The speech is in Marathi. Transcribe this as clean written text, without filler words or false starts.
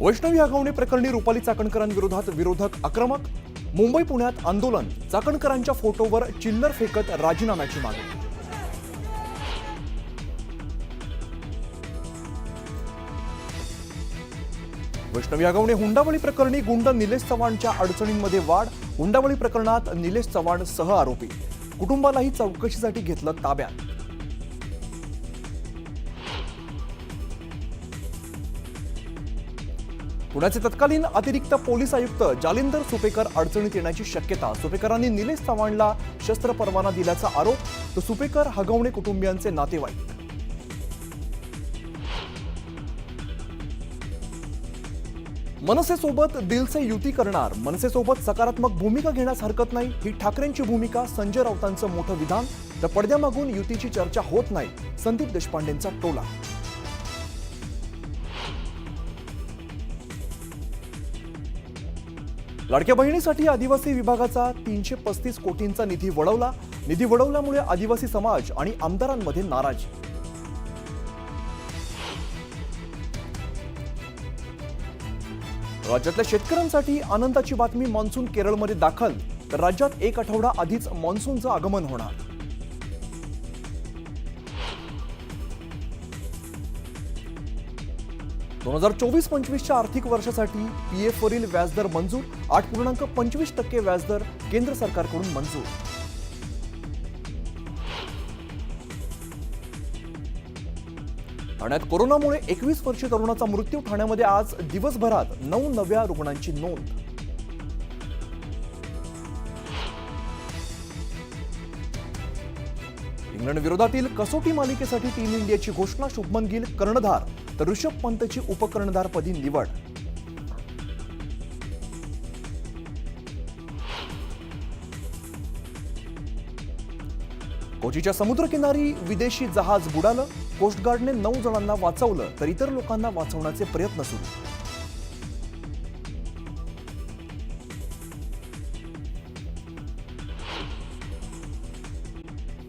वैष्णवी हगवणे प्रकरणी रुपाली चाकणकरांविरोधात विरोधक आक्रमक. मुंबई पुण्यात आंदोलन. चाकणकरांच्या फोटोवर चिल्लर फेकत राजीनाम्याची मागणी. वैष्णवी हगवणे हुंडाबळी प्रकरणी गुंड निलेश चव्हाणच्या अडचणींमध्ये वाढ. हुंडाबळी प्रकरणात निलेश चव्हाण सह आरोपी. कुटुंबालाही चौकशीसाठी घेतलं ताब्यात. पुण्याचे तत्कालीन अतिरिक्त पोलीस आयुक्त जालिंदर सुपेकर अडचणीत येण्याची शक्यता. सुपेकरांनी निलेश चव्हाणला शस्त्र परवाना दिल्याचा आरोप. तर सुपेकर हगवणे कुटुंबियांचे नातेवाईक. मनसेसोबत दिलसे युती करणार. मनसेसोबत सकारात्मक भूमिका घेण्यास हरकत नाही, ही ठाकरेंची भूमिका. संजय राऊतांचं मोठं विधान. तर पडद्यामागून युतीची चर्चा होत नाही, संदीप देशपांडेंचा टोला. लाडक्या बहिणीसाठी आदिवासी विभागाचा 335 कोटींचा निधी वळवला. निधी वळवल्यामुळे आदिवासी समाज आणि आमदारांमध्ये नाराजी. राज्यातल्या शेतकऱ्यांसाठी आनंदाची बातमी. मान्सून केरळमध्ये दाखल. तर राज्यात एक आठवडा आधीच मान्सूनचं आगमन होणार. दोन 2024-25च्या आर्थिक वर्षासाठी पीएफ वरील व्याजदर मंजूर. 8.25% व्याजदर केंद्र सरकारकडून मंजूर. ठाण्यात कोरोनामुळे 21 वर्षीय तरुणाचा मृत्यू. ठाण्यामध्ये आज दिवसभरात 9 नव्या रुग्णांची नोंद. इंग्लंड विरोधातील कसोटी मालिकेसाठी टीम इंडियाची घोषणा. शुभमन गिल कर्णधार तर ऋषभ पंतची उपकर्णधारपदी निवड. कोचीच्या समुद्रकिनारी विदेशी जहाज बुडालं. कोस्टगार्डने 9 जणांना वाचवलं, तर इतर लोकांना वाचवण्याचे प्रयत्न सुरू.